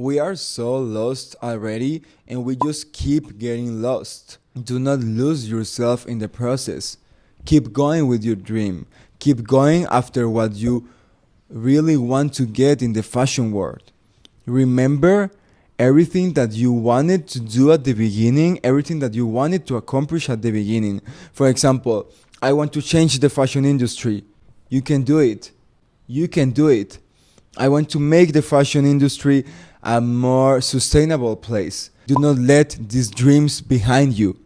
We are so lost already and we just keep getting lost. Do not lose yourself in the process. Keep going with your dream. Keep going after what you really want to get in the fashion world. Remember everything that you wanted to do at the beginning, everything that you wanted to accomplish at the beginning. For example, I want to change the fashion industry. You can do it. You can do it. I want to make the fashion industry a more sustainable place. Do not let these dreams behind you.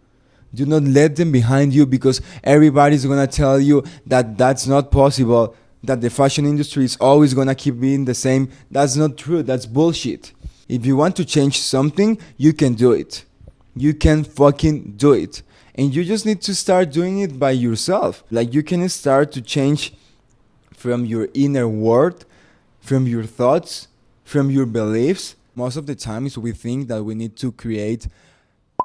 Do not let them behind you because everybody's gonna tell you that that's not possible, that the fashion industry is always gonna keep being the same. That's not true. That's bullshit. If you want to change something, you can do it. You can fucking do it. And you just need to start doing it by yourself. Like you can start to change from your inner world, from your thoughts, from your beliefs. Most of the times we think that we need to create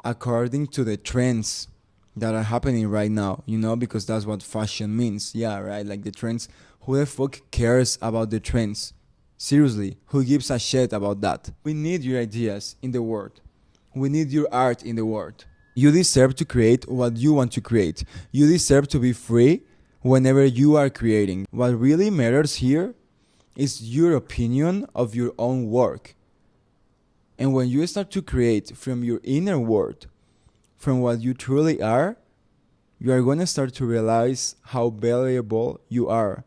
according to the trends that are happening right now, because that's what fashion means. Yeah, right? Like the trends. Who the fuck cares about the trends? Seriously, who gives a shit about that? We need your ideas in the world. We need your art in the world. You deserve to create what you want to create. You deserve to be free whenever you are creating. What really matters here is your opinion of your own work. And when you start to create from your inner world, from what you truly are, you are going to start to realize how valuable you are,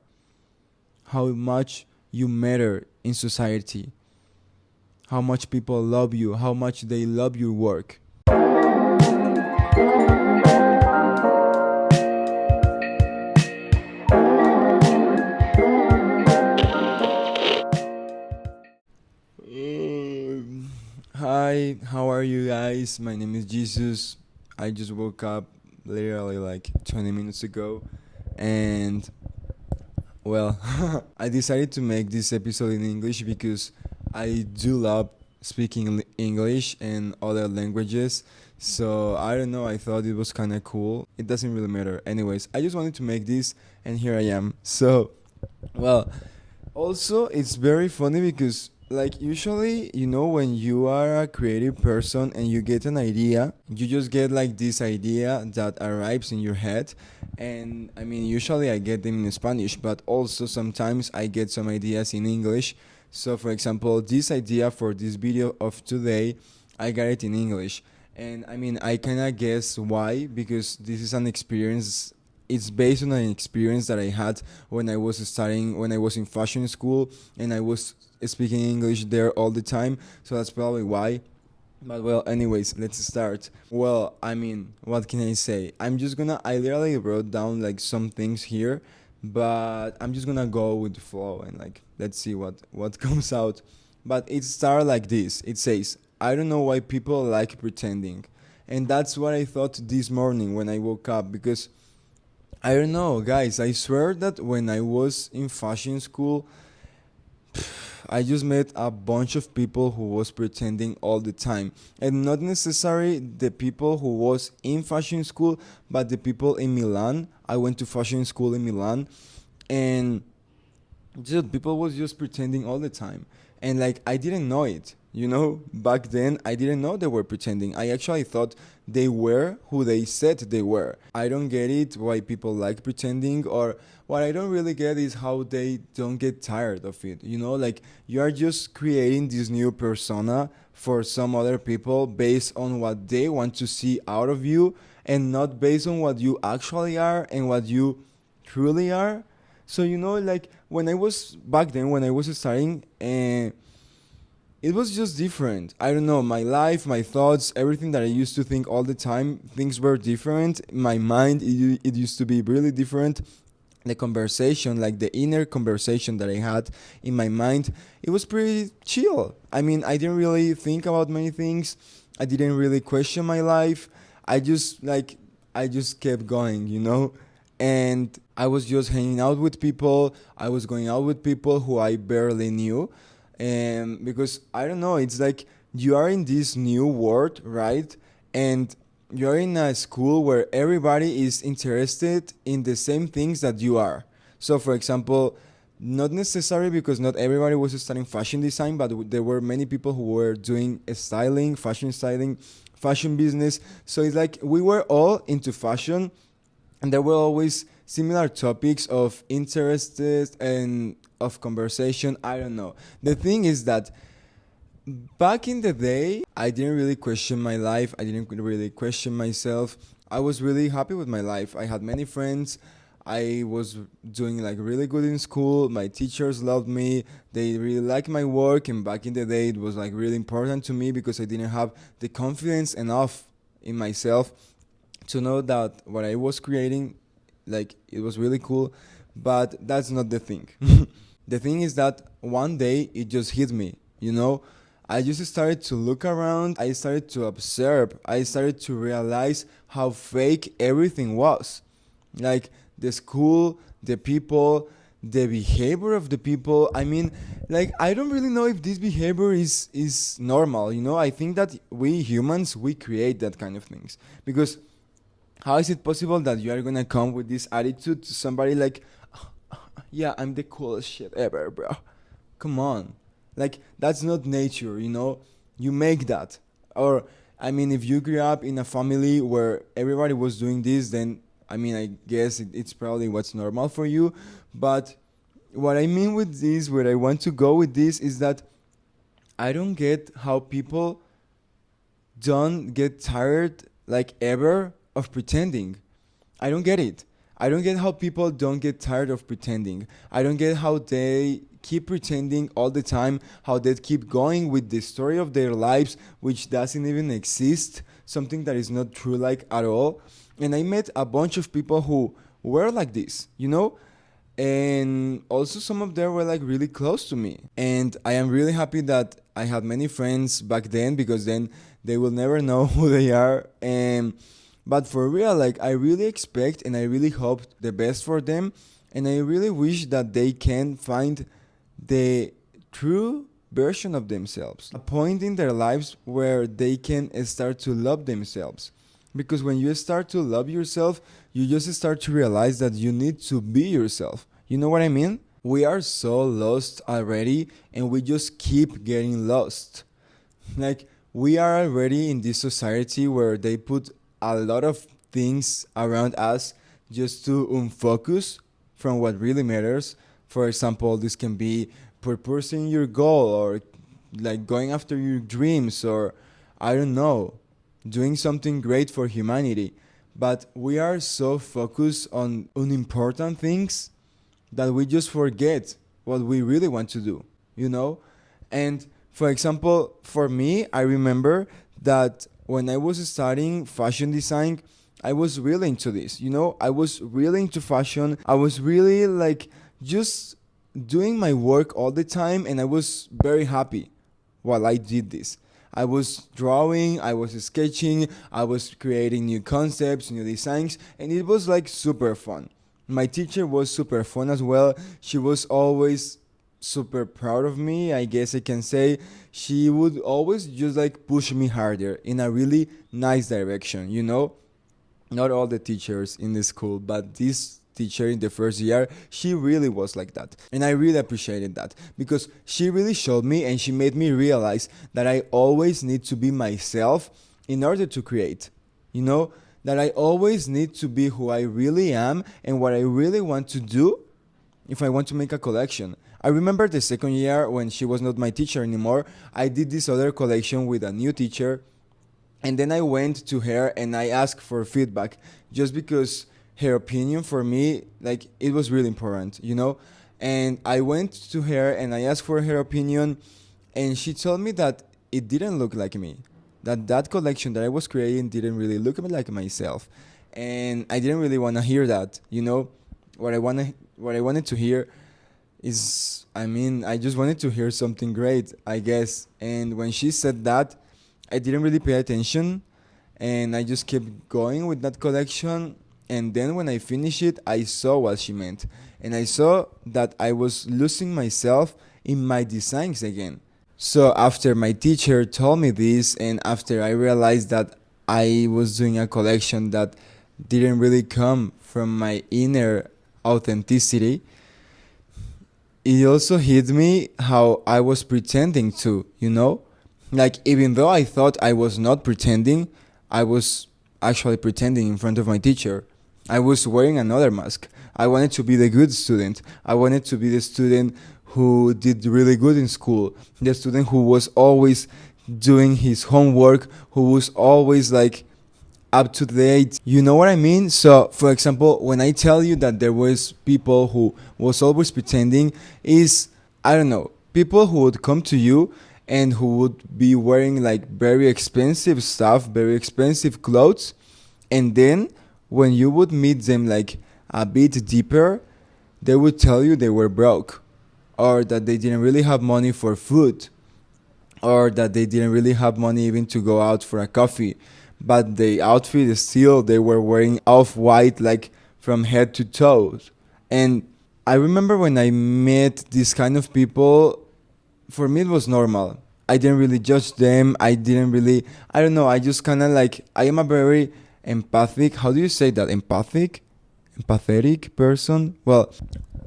how much you matter in society, how much people love you, how much they love your work. Hi, how are you guys? My name is Jesus. I just woke up literally like 20 minutes ago, and well, I decided to make this episode in English because I do love speaking English and other languages. So I don't know, I thought it was kind of cool. It doesn't really matter. Anyways, I just wanted to make this, and here I am. So, well, also, it's very funny because, like, usually, when you are a creative person and you get an idea, you just get like this idea that arrives in your head. And I mean, usually I get them in Spanish, but also sometimes I get some ideas in English. So, for example, this idea for this video of today, I got it in English. And I mean, I kind of guess why, because this is an experience. It's based on an experience that I had when I was studying, when I was in fashion school, and I was speaking English there all the time. So that's probably why. But well, anyways, let's start. Well, I mean, what can I say? I literally wrote down like some things here, but I'm just gonna go with the flow and like, let's see what comes out. But it started like this. It says, I don't know why people like pretending. And that's what I thought this morning when I woke up, because I don't know, guys. I swear that when I was in fashion school, I just met a bunch of people who was pretending all the time. And not necessarily the people who was in fashion school, but the people in Milan. I went to fashion school in Milan, and just people was just pretending all the time. And like, I didn't know it. Back then I didn't know they were pretending. I actually thought they were who they said they were. I don't get it why people like pretending, or what I don't really get is how they don't get tired of it. Like, you are just creating this new persona for some other people based on what they want to see out of you, and not based on what you actually are and what you truly are. So like, when I was back then, when I was studying, it was just different. I don't know, my life, my thoughts, everything that I used to think all the time, things were different. My mind, it used to be really different. The conversation, like the inner conversation that I had in my mind, it was pretty chill. I mean, I didn't really think about many things. I didn't really question my life. I just kept going. And I was just hanging out with people. I was going out with people who I barely knew. And because I don't know, it's like you are in this new world, right? And you're in a school where everybody is interested in the same things that you are. So, for example, not necessary because not everybody was studying fashion design, but there were many people who were doing styling, fashion business. So it's like we were all into fashion, and there were always similar topics of interest and of conversation. I don't know. The thing is that back in the day, I didn't really question my life. I didn't really question myself. I was really happy with my life. I had many friends. I was doing like really good in school. My teachers loved me. They really liked my work. And back in the day, it was like really important to me because I didn't have the confidence enough in myself to know that what I was creating, like, it was really cool. But that's not the thing. The thing is that one day it just hit me, you know? I just started to look around. I started to observe. I started to realize how fake everything was. Like the school, the people, the behavior of the people. I mean, like, I don't really know if this behavior is normal, you know? I think that we humans, we create that kind of things. Because how is it possible that you are gonna come with this attitude to somebody like, yeah, I'm the coolest shit ever, bro? Come on. Like, that's not nature, you know? You make that. Or, I mean, if you grew up in a family where everybody was doing this, then, I mean, I guess it's probably what's normal for you. But what I mean with this, where I want to go with this, is that I don't get how people don't get tired, like, ever of pretending. I don't get it. I don't get how people don't get tired of pretending. I don't get how they keep pretending all the time, how they keep going with the story of their lives, which doesn't even exist, something that is not true, like, at all. And I met a bunch of people who were like this, you know? And also some of them were like really close to me. And I am really happy that I had many friends back then, because then they will never know who they are. And but for real, like, I really expect and I really hope the best for them. And I really wish that they can find the true version of themselves, a point in their lives where they can start to love themselves. Because when you start to love yourself, you just start to realize that you need to be yourself. You know what I mean? We are so lost already, and we just keep getting lost. Like, we are already in this society where they put a lot of things around us just to unfocus from what really matters. For example, this can be pursuing your goal, or like going after your dreams, or I don't know, doing something great for humanity. But we are so focused on unimportant things that we just forget what we really want to do, you know? And for example, for me, I remember that when I was studying fashion design, I was really into this, you know? I was really into fashion. I was really like just doing my work all the time, and I was very happy while I did this. I was drawing, I was sketching, I was creating new concepts, new designs, and it was like super fun. My teacher was super fun as well. She was always super proud of me, I guess I can say. She would always just like push me harder in a really nice direction, you know? Not all the teachers in the school, but this teacher in the first year, she really was like that. And I really appreciated that, because she really showed me and she made me realize that I always need to be myself in order to create. You know, that I always need to be who I really am and what I really want to do if I want to make a collection. I remember the second year when she was not my teacher anymore, I did this other collection with a new teacher. And then I went to her and I asked for feedback, just because her opinion for me, like, it was really important, you know? And I went to her and I asked for her opinion, and she told me that it didn't look like me. That collection that I was creating didn't really look like myself. And I didn't really want to hear that, you know? What I wanted to hear is, I mean, I just wanted to hear something great, I guess. And when she said that, I didn't really pay attention, and I just kept going with that collection. And then when I finished it, I saw what she meant. And I saw that I was losing myself in my designs again. So after my teacher told me this, and after I realized that I was doing a collection that didn't really come from my inner authenticity, it also hit me how I was pretending to, you know? Like, even though I thought I was not pretending, I was actually pretending in front of my teacher. I was wearing another mask. I wanted to be the good student. I wanted to be the student who did really good in school, the student who was always doing his homework, who was always like up to date. You know what I mean? So, for example, when I tell you that there was people who was always pretending, is, I don't know, people who would come to you and who would be wearing like very expensive stuff, very expensive clothes, and then when you would meet them like a bit deeper, they would tell you they were broke, or that they didn't really have money for food, or that they didn't really have money even to go out for a coffee. But the outfit is still, they were wearing off white like from head to toes. And I remember when I met these kind of people, for me it was normal. I didn't really judge them. I didn't really, I don't know, I just kind of like, I am a very empathic, how do you say that? Empathic? Empathetic person? Well,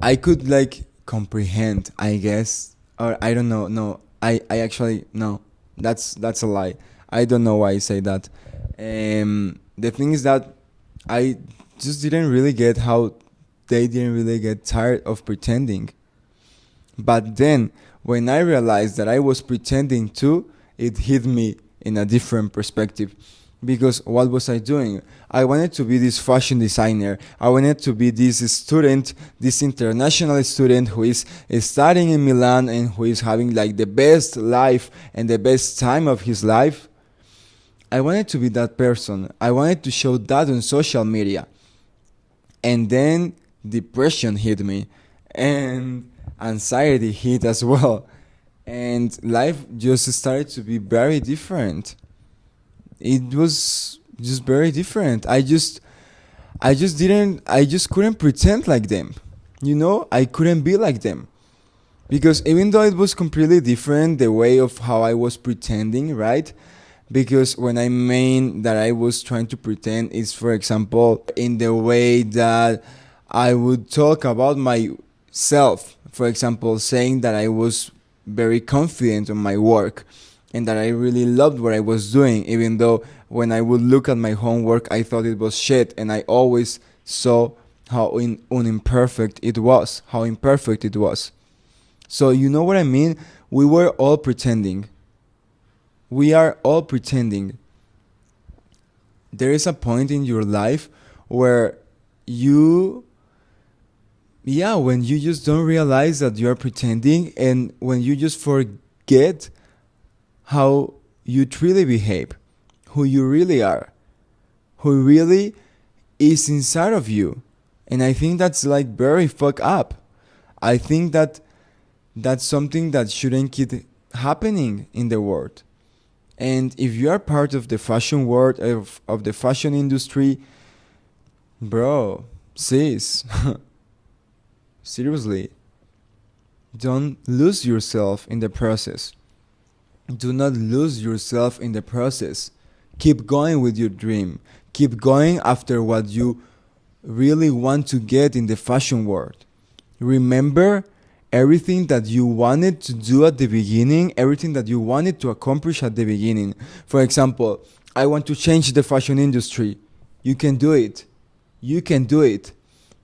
I could like comprehend, I guess. Or I don't know. No, I actually, no. That's a lie. I don't know why I say that. The thing is that I just didn't really get how they didn't really get tired of pretending. But then, when I realized that I was pretending too, it hit me in a different perspective. Because what was I doing? I wanted to be this fashion designer. I wanted to be this student, this international student who is studying in Milan and who is having like the best life and the best time of his life. I wanted to be that person. I wanted to show that on social media. And then depression hit me and anxiety hit as well. And life just started to be very different. It was just very different. I just couldn't pretend like them. You know, I couldn't be like them. Because even though it was completely different, the way of how I was pretending, right? Because when I mean that I was trying to pretend is, for example, in the way that I would talk about myself. For example, saying that I was very confident on my work and that I really loved what I was doing, even though when I would look at my homework, I thought it was shit, and I always saw how imperfect it was, how imperfect it was. So you know what I mean? We were all pretending. We are all pretending. There is a point in your life where when you just don't realize that you're pretending, and when you just forget how you truly behave, who you really are, who really is inside of you. And I think that's like very fucked up. I think that that's something that shouldn't keep happening in the world. And if you are part of the fashion world, of the fashion industry, bro, sis, seriously, don't lose yourself in the process. Do not lose yourself in the process. Keep going with your dream. Keep going after what you really want to get in the fashion world. Remember everything that you wanted to do at the beginning, everything that you wanted to accomplish at the beginning. For example, I want to change the fashion industry. You can do it. You can do it.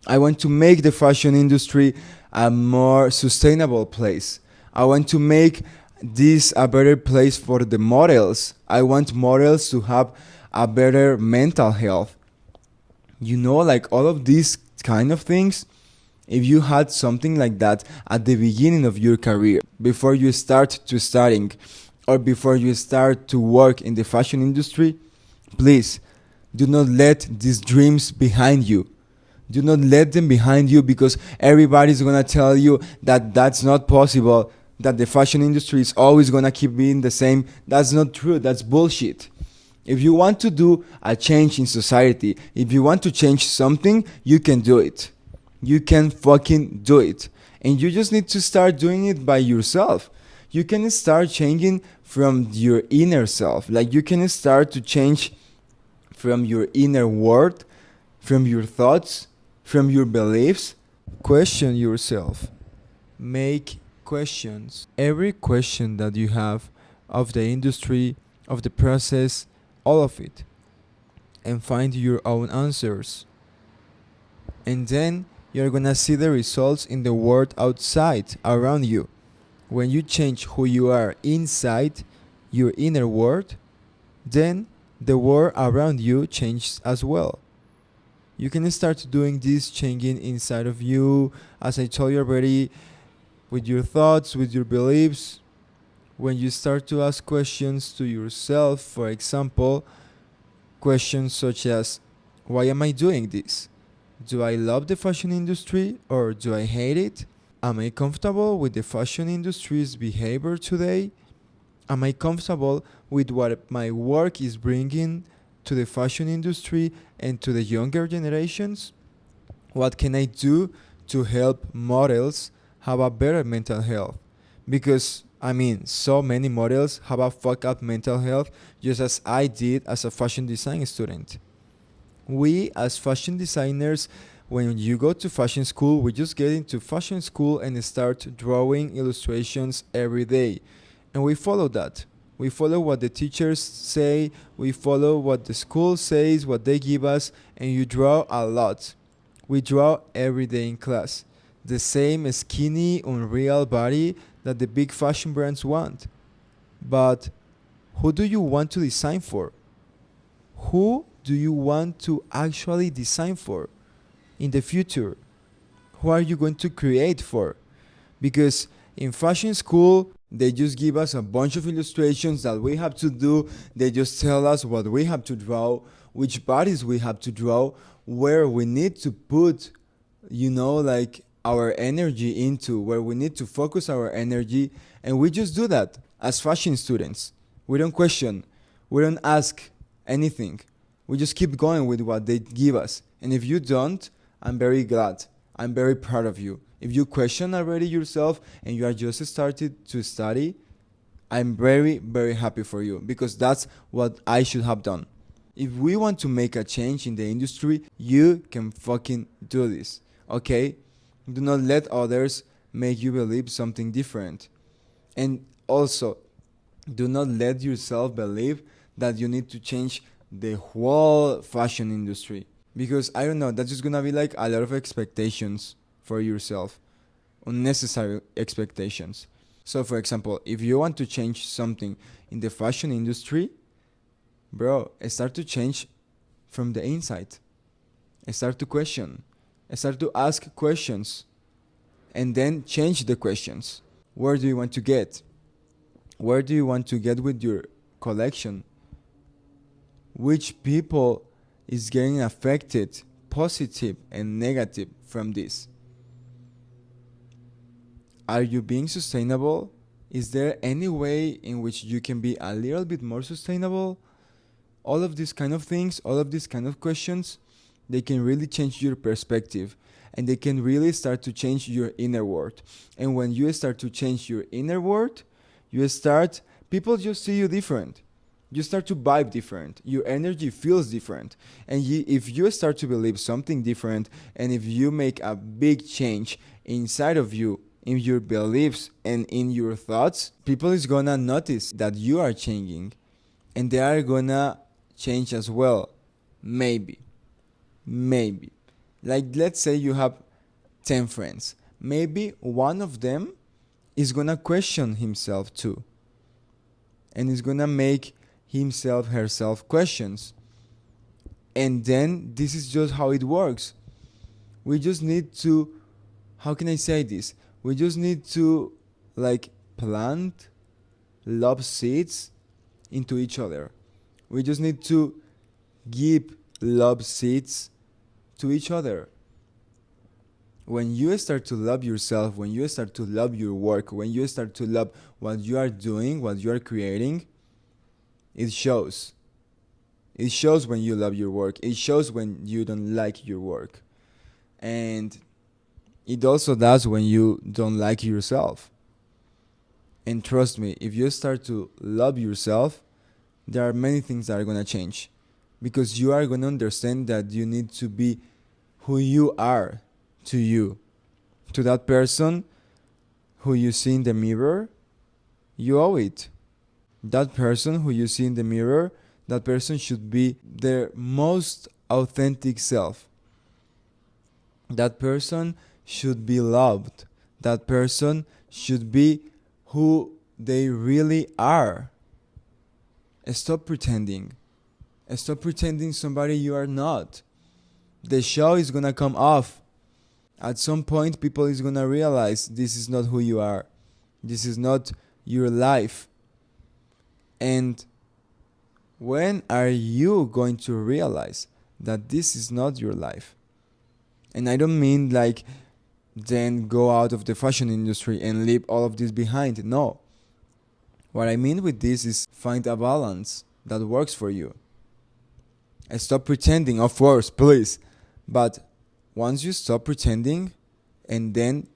I want to make the fashion industry a more sustainable place. I want to make this a better place for the models. I want models to have a better mental health. You know, like all of these kind of things. If you had something like that at the beginning of your career, before you start to studying, or before you start to work in the fashion industry, please do not let these dreams behind you. Do not let them behind you, because everybody's gonna tell you that that's not possible, that the fashion industry is always gonna keep being the same. That's not true. That's bullshit. If you want to do a change in society, if you want to change something, you can do it. You can fucking do it. And you just need to start doing it by yourself. You can start changing from your inner self. Like you can start to change from your inner world, from your thoughts, from your beliefs. Question yourself. make questions. Every question that you have of the industry, of the process, all of it, and find your own answers. And then you're gonna see the results in the world outside around you. When you change who you are inside your inner world, then the world around you changes as well. You can start doing this changing inside of you, as I told you already, with your thoughts, with your beliefs. When you start to ask questions to yourself, for example, questions such as, why am I doing this? Do I love the fashion industry or do I hate it? Am I comfortable with the fashion industry's behavior today? Am I comfortable with what my work is bringing to the fashion industry and to the younger generations? What can I do to help models have a better mental health? Because, so many models have a fucked up mental health, just as I did as a fashion design student. We, as fashion designers, when you go to fashion school, we just get into fashion school and start drawing illustrations every day. And we follow that. We follow what the teachers say, we follow what the school says, what they give us, and you draw a lot. We draw every day in class. The same skinny, unreal body that the big fashion brands want. But who do you want to design for? Who do you want to actually design for in the future? Who are you going to create for? Because in fashion school, they just give us a bunch of illustrations that we have to do. They just tell us what we have to draw, which bodies we have to draw, where we need to put, our energy into, where we need to focus our energy. And we just do that as fashion students. We don't question. We don't ask anything. We just keep going with what they give us. And if you don't, I'm very glad. I'm very proud of you. If you question already yourself and you are just started to study, I'm very, very happy for you, because that's what I should have done. If we want to make a change in the industry, you can fucking do this, okay? Do not let others make you believe something different. And also, do not let yourself believe that you need to change the whole fashion industry. Because, I don't know, that's just gonna be like a lot of expectations for yourself. Unnecessary expectations. So, for example, if you want to change something in the fashion industry, bro, start to change from the inside. Start to question. Start to ask questions. And then change the questions. Where do you want to get? Where do you want to get with your collection? Which people is getting affected, positive and negative, from this? Are you being sustainable? Is there any way in which you can be a little bit more sustainable? All of these kind of things, all of these kind of questions, they can really change your perspective, and they can really start to change your inner world. And when you start to change your inner world, people just see you different. You start to vibe different. Your energy feels different. And if you start to believe something different, and if you make a big change inside of you, in your beliefs and in your thoughts, people is gonna notice that you are changing, and they are gonna change as well. Maybe. Like, let's say you have 10 friends. Maybe one of them is gonna question himself too, and is gonna make himself, herself questions. And then this is just how it works. We just need to, how can I say this? We just need to plant love seeds into each other. We just need to give love seeds to each other. When you start to love yourself, when you start to love your work, when you start to love what you are doing, what you are creating, it shows. It shows when you love your work. It shows when you don't like your work. And it also does when you don't like yourself. And trust me, if you start to love yourself, there are many things that are going to change. Because you are going to understand that you need to be who you are to you. To that person, who you see in the mirror, you owe it. That person who you see in the mirror, that person should be their most authentic self. That person should be loved. That person should be who they really are. Stop pretending. Stop pretending somebody you are not. The show is gonna come off. At some point, people is gonna realize this is not who you are. This is not your life. And when are you going to realize that this is not your life? And I don't mean like then go out of the fashion industry and leave all of this behind. No. What I mean with this is find a balance that works for you. And stop pretending, of course, please. But once you stop pretending, and then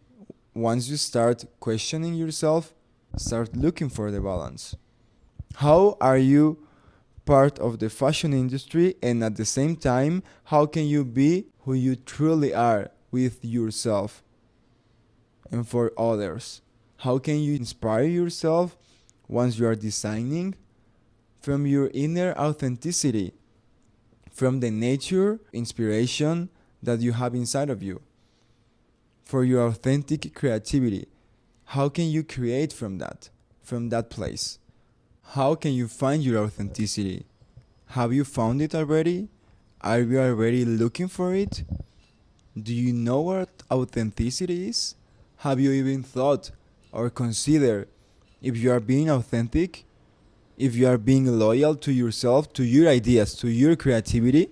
once you start questioning yourself, start looking for the balance. How are you part of the fashion industry, and at the same time, how can you be who you truly are with yourself and for others? How can you inspire yourself once you are designing from your inner authenticity, from the nature, inspiration that you have inside of you, for your authentic creativity? How can you create from that place? How can you find your authenticity? Have you found it already? Are you already looking for it? Do you know what authenticity is? Have you even thought or considered if you are being authentic? If you are being loyal to yourself, to your ideas, to your creativity?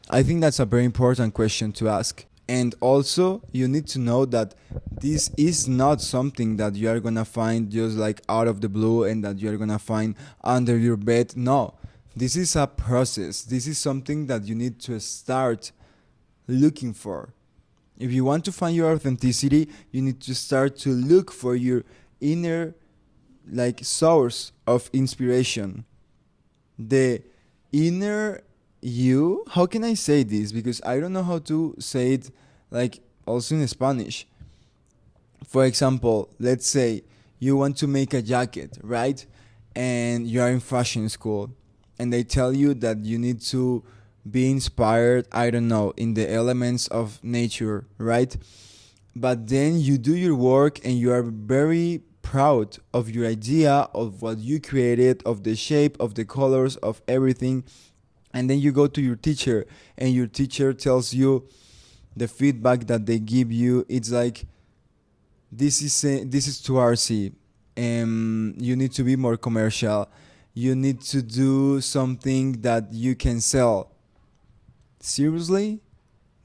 I think that's a very important question to ask. And also, you need to know that this is not something that you are gonna find just like out of the blue and that you are gonna find under your bed. No, this is a process. This is something that you need to start looking for. If you want to find your authenticity, you need to start to look for your inner source of inspiration. The inner you, how can I say this? Because I don't know how to say it also in Spanish. For example, let's say you want to make a jacket, right? And you are in fashion school and they tell you that you need to be inspired, I don't know, in the elements of nature, right? But then you do your work and you are very proud of your idea, of what you created, of the shape, of the colors, of everything. And then you go to your teacher and your teacher tells you the feedback that they give you. It's like, this is too artsy. You need to be more commercial. You need to do something that you can sell. Seriously?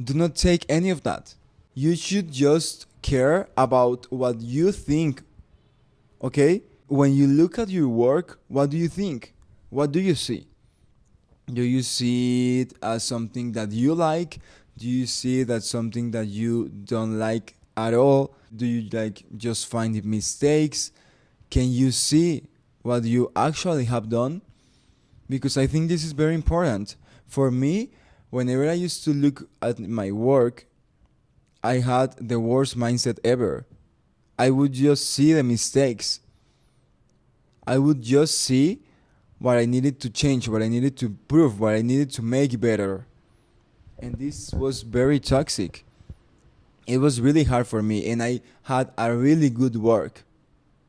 Do not take any of that. You should just care about what you think. Okay? When you look at your work, what do you think? What do you see? Do you see it as something that you like? Do you see it as something that you don't like at all? Do you just find mistakes? Can you see what you actually have done? Because I think this is very important. For me, whenever I used to look at my work, I had the worst mindset ever. I would just see the mistakes. I would just see what I needed to change, what I needed to improve, what I needed to make better. And this was very toxic. It was really hard for me, and I had a really good work.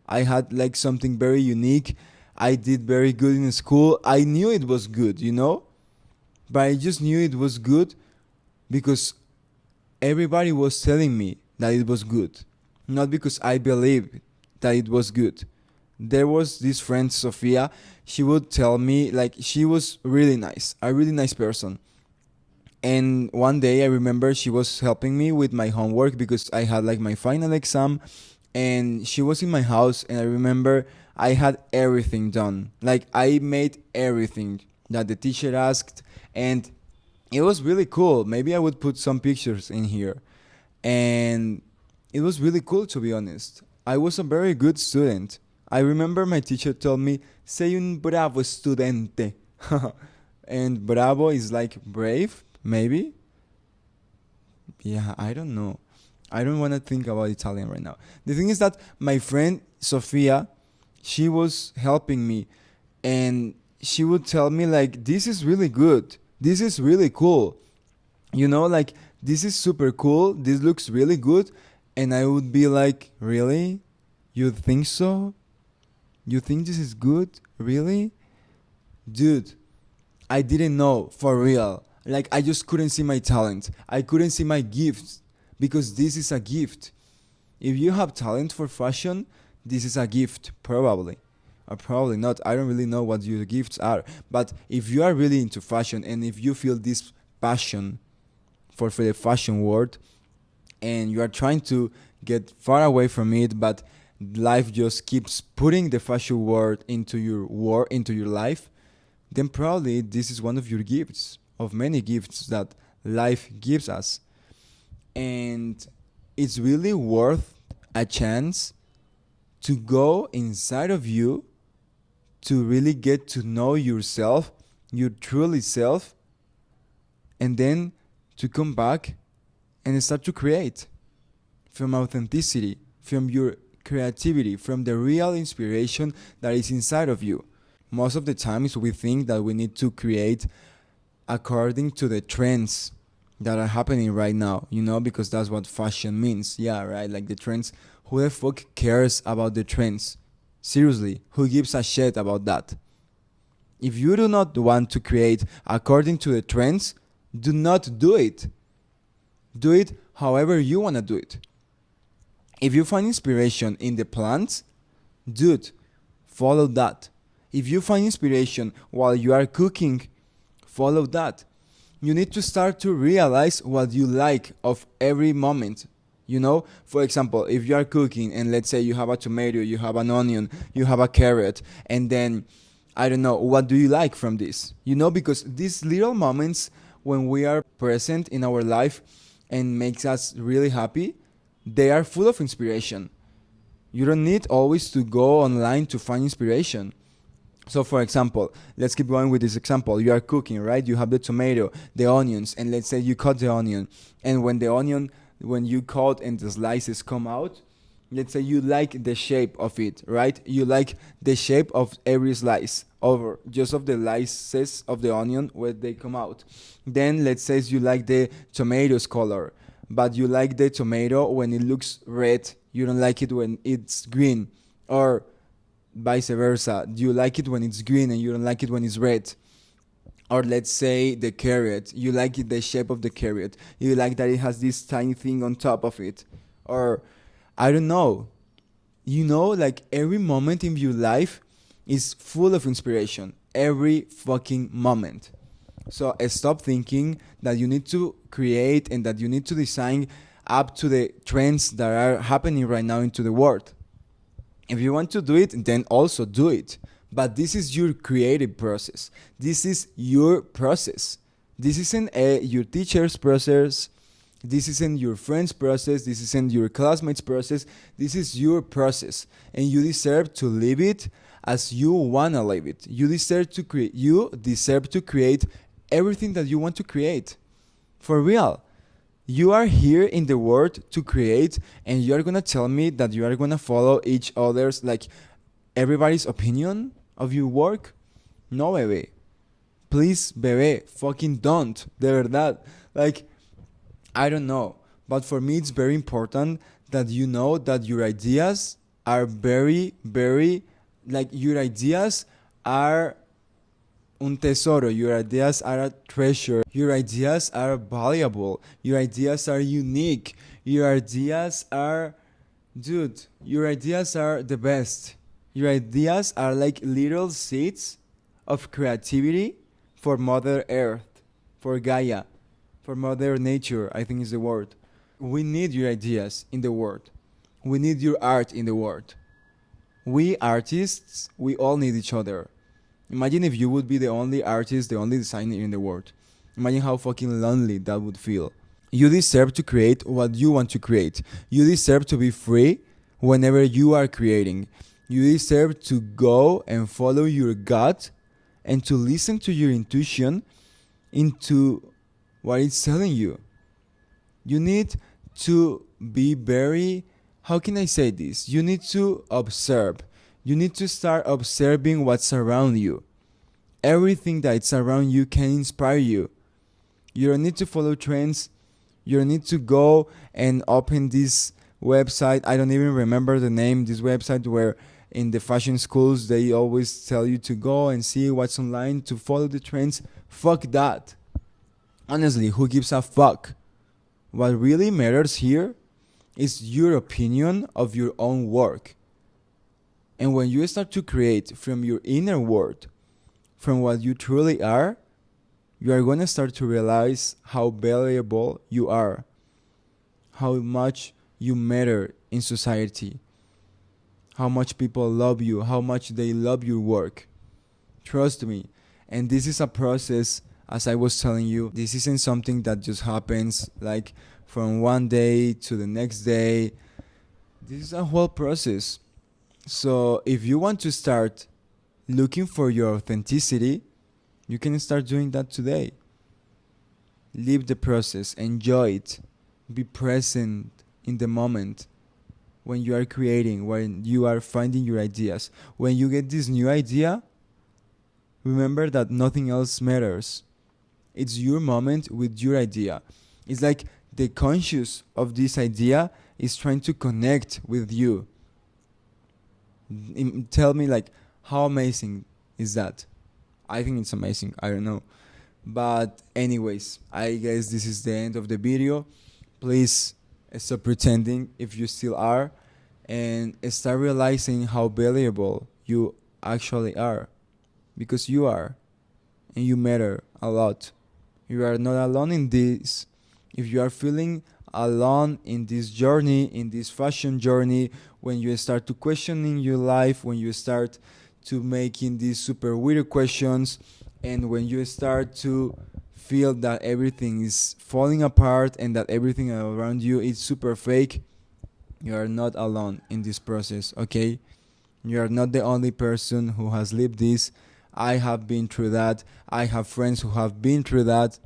I had something very unique. I did very good in school. I knew it was good, But I just knew it was good because everybody was telling me that it was good. Not because I believed that it was good. There was this friend, Sofia. She would tell me, she was really nice, a really nice person. And one day I remember she was helping me with my homework because I had my final exam, and she was in my house, and I remember I had everything done. I made everything that the teacher asked, and it was really cool. Maybe I would put some pictures in here. And it was really cool, to be honest. I was a very good student. I remember my teacher told me, "Sei un bravo studente." And bravo is brave, maybe? Yeah, I don't know. I don't want to think about Italian right now. The thing is that my friend Sofia, she was helping me, and she would tell me like, this is really good, this is really cool, like, this is super cool, this looks really good. And I would be like, really? You think so? You think this is good? Really? Dude, I didn't know, for real. Like, I just couldn't see my talent. I couldn't see my gifts, because this is a gift. If you have talent for fashion, this is a gift, probably. Or probably not. I don't really know what your gifts are. But if you are really into fashion, and if you feel this passion for the fashion world, and you are trying to get far away from it, but life just keeps putting the fashion world into your life, then probably this is one of your gifts, of many gifts that life gives us. And it's really worth a chance to go inside of you, to really get to know yourself, your truly self, and then to come back and start to create from authenticity, from your creativity, from the real inspiration that is inside of you. Most of the times we think that we need to create according to the trends that are happening right now, because that's what fashion means. Yeah, right? Like the trends. Who the fuck cares about the trends? Seriously, who gives a shit about that? If you do not want to create according to the trends, do not do it. Do it however you want to do it. If you find inspiration in the plants, dude, follow that. If you find inspiration while you are cooking, follow that. You need to start to realize what you like of every moment. For example, if you are cooking and let's say you have a tomato, you have an onion, you have a carrot, and then, I don't know, what do you like from this? Because these little moments when we are present in our life and makes us really happy, they are full of inspiration. You don't need always to go online to find inspiration. So for example, let's keep going with this example. You are cooking, right? You have the tomato, the onions, and let's say you cut the onion. And when you cut and the slices come out, let's say you like the shape of it, right? You like the shape of every slice, over just of the slices of the onion when they come out. Then let's say you like the tomato's color, but you like the tomato when it looks red. You don't like it when it's green, or vice versa. You like it when it's green and you don't like it when it's red. Or let's say the carrot. You like it, the shape of the carrot. You like that it has this tiny thing on top of it. Or I don't know. Like every moment in your life is full of inspiration. Every fucking moment. So stop thinking that you need to create and that you need to design up to the trends that are happening right now into the world. If you want to do it, then also do it. But this is your creative process. This is your process. This isn't your teacher's process. This isn't your friend's process. This isn't your classmate's process. This is your process. And you deserve to live it as you want to live it. You deserve to create everything that you want to create. For real. You are here in the world to create, and you are going to tell me that you are going to follow each other's, like, everybody's opinion of your work? No, bebé. Please, bebé, fucking don't. De verdad. Like, I don't know. But for me, it's very important that you know that your ideas are very, very, like, your ideas are un tesoro. Your ideas are a treasure. Your ideas are valuable. Your ideas are unique. Your ideas are... Dude, your ideas are the best. Your ideas are like little seeds of creativity for Mother Earth, for Gaia, for Mother Nature, I think is the word. We need your ideas in the world. We need your art in the world. We artists, we all need each other. Imagine if you would be the only artist, the only designer in the world. Imagine how fucking lonely that would feel. You deserve to create what you want to create. You deserve to be free whenever you are creating. You deserve to go and follow your gut and to listen to your intuition into what it's telling you. You need to be very, how can I say this? You need to observe. You need to start observing what's around you. Everything that's around you can inspire you. You don't need to follow trends. You don't need to go and open this website. I don't even remember the name. This website where in the fashion schools they always tell you to go and see what's online to follow the trends. Fuck that. Honestly, who gives a fuck? What really matters here is your opinion of your own work. And when you start to create from your inner world, from what you truly are, you are going to start to realize how valuable you are, how much you matter in society, how much people love you, how much they love your work. Trust me. And this is a process, as I was telling you, this isn't something that just happens like from one day to the next day. This is a whole process. So if you want to start looking for your authenticity, you can start doing that today. Live the process, enjoy it, be present in the moment when you are creating, when you are finding your ideas. When you get this new idea, remember that nothing else matters. It's your moment with your idea. It's like the conscious of this idea is trying to connect with you. Tell me, like, how amazing is that? I think it's amazing. I don't know. But anyways, I guess this is the end of the video. Please stop pretending if you still are, and start realizing how valuable you actually are. Because you are. And you matter a lot. You are not alone in this. If you are feeling alone in this journey, in this fashion journey, when you start to questioning your life, when you start to making these super weird questions, and when you start to feel that everything is falling apart and that everything around you is super fake, you are not alone in this process, okay? You are not the only person who has lived this. I have been through that. I have friends who have been through that.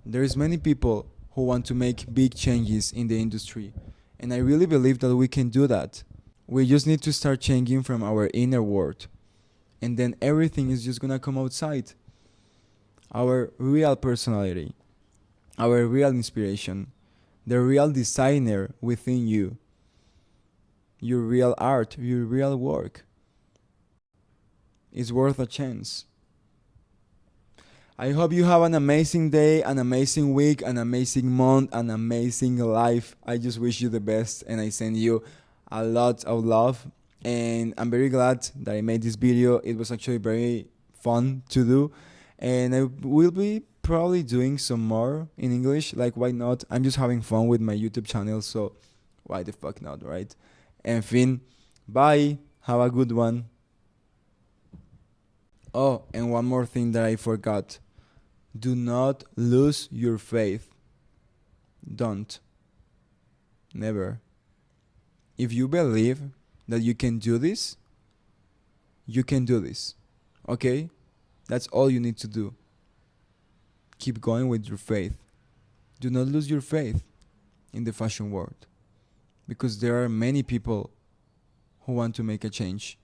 There is many people who want to make big changes in the industry, and I really believe that we can do that. We just need to start changing from our inner world, and then everything is just gonna come outside. Our real personality, our real inspiration, the real designer within you, your real art, your real work is worth a chance. I hope you have an amazing day, an amazing week, an amazing month, an amazing life. I just wish you the best, and I send you a lot of love. And I'm very glad that I made this video. It was actually very fun to do, and I will be probably doing some more in English. Like, why not? I'm just having fun with my YouTube channel, so why the fuck not, right? En fin, bye. Have a good one. Oh, and one more thing that I forgot. Do not lose your faith. Don't. Never. If you believe that you can do this, you can do this. Okay? That's all you need to do. Keep going with your faith. Do not lose your faith in the fashion world, because there are many people who want to make a change.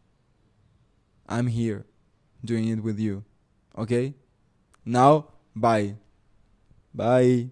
I'm here doing it with you. Okay? Now, bye. Bye.